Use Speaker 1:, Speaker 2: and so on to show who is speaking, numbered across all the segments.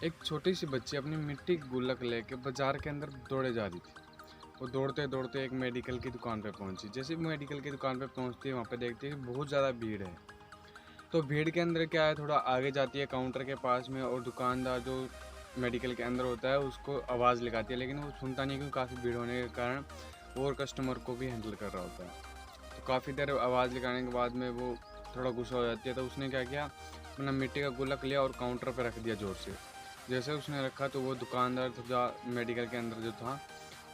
Speaker 1: एक छोटी सी बच्ची अपनी मिट्टी की गुल्लक लेके बाजार के अंदर दौड़े जा रही थी। वो दौड़ते दौड़ते एक मेडिकल की दुकान पे पहुंची। जैसे ही मेडिकल की दुकान पे पहुंचती है, वहाँ पे देखती है कि बहुत ज़्यादा भीड़ है। तो भीड़ के अंदर क्या है, थोड़ा आगे जाती है काउंटर के पास में, और दुकानदार जो मेडिकल के अंदर होता है उसको आवाज़ लगाती है, लेकिन वो सुनता नहीं क्योंकि काफ़ी भीड़ होने के कारण वो और कस्टमर को भी हैंडल कर रहा होता है। तो काफ़ी देर आवाज़ लगाने के बाद में वो थोड़ा गुस्सा हो जाती है। तो उसने क्या किया, अपना मिट्टी का गुल्लक लिया और काउंटर पर रख दिया ज़ोर से। जैसे उसने रखा तो वो दुकानदार जो मेडिकल के अंदर जो था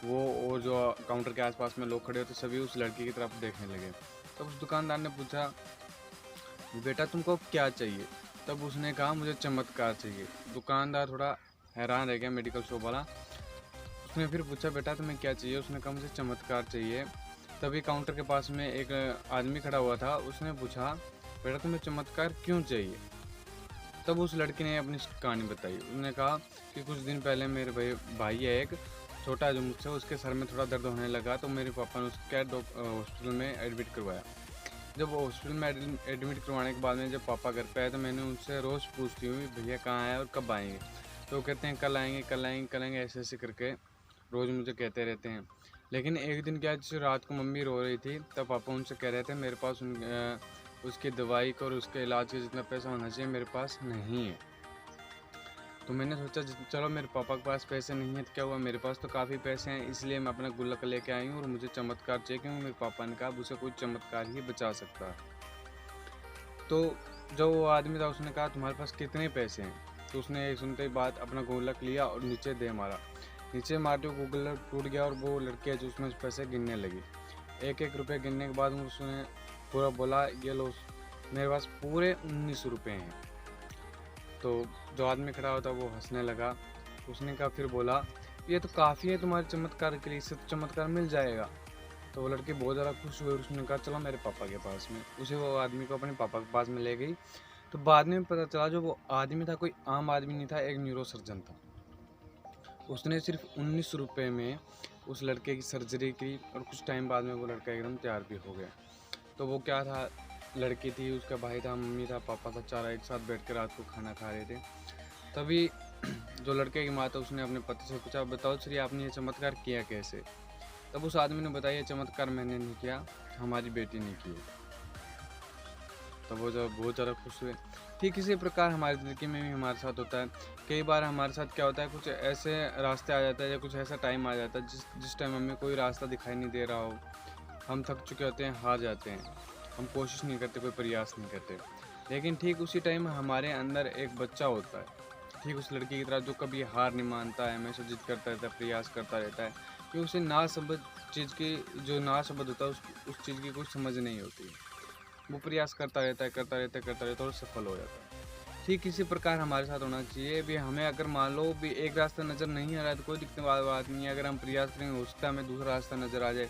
Speaker 1: वो, और जो काउंटर के आसपास में लोग खड़े होते सभी उस लड़की की तरफ देखने लगे। तब उस दुकानदार ने पूछा, बेटा तुमको क्या चाहिए? तब उसने कहा, मुझे चमत्कार चाहिए। दुकानदार थोड़ा हैरान रह गया, मेडिकल शॉप वाला। उसने फिर पूछा, बेटा तुम्हें क्या चाहिए? उसने कहा, मुझे चमत्कार चाहिए। तभी काउंटर के पास में एक आदमी खड़ा हुआ था। उसने पूछा, बेटा तुम्हें चमत्कार क्यों चाहिए? तब उस लड़की ने अपनी कहानी बताई। उसने कहा कि कुछ दिन पहले मेरे भाई है एक छोटा जो मुझसे, उसके सर में थोड़ा दर्द होने लगा, तो मेरे पापा ने उसके हॉस्पिटल में एडमिट करवाया। जब हॉस्पिटल में एडमिट करवाने के बाद में जब पापा घर पे आए, तो मैंने उनसे रोज़ पूछती हूँ भैया कहाँ आए और कब आएंगे। तो वो कहते हैं कल आएंगे कल आएंगे कल आएंगे, ऐसे ऐसे करके रोज़ मुझे कहते रहते हैं। लेकिन एक दिन क्या, जैसे रात को मम्मी रो रही थी, तब पापा उनसे कह रहे थे मेरे पास उसकी दवाई का और उसके इलाज का जितना पैसा होना चाहिए मेरे पास नहीं है। तो मैंने सोचा चलो मेरे पापा के पास पैसे नहीं है तो क्या हुआ, मेरे पास तो काफ़ी पैसे हैं, इसलिए मैं अपना गुल्लक लेके आई हूँ और मुझे चमत्कार चाहिए, क्योंकि मेरे पापा ने कहा उसे कोई चमत्कार ही बचा सकता है। तो जो वो आदमी था उसने कहा तुम्हारे पास कितने पैसे हैं? तो उसने सुनते ही बात अपना गुल्लक लिया और नीचे दे मारा। नीचे मारते हुए गुल्लक टूट गया और वो लड़की है जो उसमें पैसे गिनने लगी। एक एक रुपये गिनने के बाद उसने पूरा बोला, ये लो मेरे पास पूरे 19 रुपये हैं। तो जो आदमी खड़ा होता वो हंसने लगा। उसने कहा, फिर बोला, ये तो काफ़ी है तुम्हारे चमत्कार के लिए, इससे तो चमत्कार मिल जाएगा। तो वो लड़की बहुत ज़्यादा खुश हुई और उसने कहा चलो मेरे पापा के पास में। उसे वो आदमी को अपने पापा के पास में ले गई। तो बाद में पता चला जो वो आदमी था कोई आम आदमी नहीं था, एक न्यूरो सर्जन था। उसने सिर्फ 19 रुपये में उस लड़के की सर्जरी की और कुछ टाइम बाद में वो लड़का एकदम तैयार भी हो गया। तो वो क्या था, लड़की थी, उसका भाई था, मम्मी था, पापा था, चारों एक साथ बैठ कर रात को खाना खा रहे थे। तभी जो लड़के की माँ था उसने अपने पति से पूछा, बताओ श्री आपने ये चमत्कार किया कैसे? तब उस आदमी ने बताया, ये चमत्कार मैंने नहीं किया, हमारी बेटी ने किया। तब वो जब बहुत ज़्यादा खुश हुए। ठीक इसी प्रकार हमारी ज़िंदगी में भी हमारे साथ होता है। कई बार हमारे साथ क्या होता है, कुछ ऐसे रास्ते आ जाता है या कुछ ऐसा टाइम आ जाता है जिस टाइम हमें कोई रास्ता दिखाई नहीं दे रहा हो, हम थक चुके होते हैं, हार जाते हैं, हम कोशिश नहीं करते, कोई प्रयास नहीं करते। लेकिन ठीक उसी टाइम हमारे अंदर एक बच्चा होता है, ठीक उस लड़की की तरह जो कभी हार नहीं मानता है, हमेशा जिद करता रहता है, प्रयास करता रहता है, कि उसे नासमझ चीज़ की, जो नासमझ होता है उस चीज़ की कुछ समझ नहीं होती। वो प्रयास करता रहता है, करता रहता है, करता रहता है और सफल हो जाता है। ठीक इसी प्रकार हमारे साथ होना चाहिए भी। हमें अगर मान लो भी एक रास्ता नज़र नहीं आ रहा है तो कोई दिक्कत वाली बात नहीं है। अगर हम प्रयास करेंगे हो सकता है हमें दूसरा रास्ता नज़र आ जाए,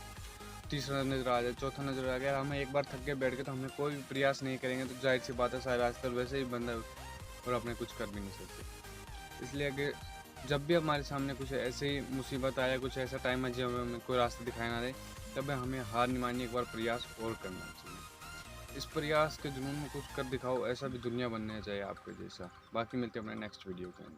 Speaker 1: तीसरा नज़र आ जाए, चौथा नज़र आ गया। हम एक बार थक के बैठ गए तो हमें कोई भी प्रयास नहीं करेंगे तो जाहिर सी बात है सारे रास्ते वैसे ही बंद है और अपने कुछ कर भी नहीं सकते। इसलिए अगर जब भी हमारे सामने कुछ ऐसी मुसीबत आए, कुछ ऐसा टाइम है जब हमें कोई रास्ता दिखाई ना दे, तब हमें हार नहीं माननी, एक बार प्रयास और करना चाहिए। इस प्रयास के जुनून में कुछ कर दिखाओ, ऐसा भी दुनिया बनना चाहिए आपके जैसा। बाकी मिलते हैं अपने नेक्स्ट वीडियो के अंदर।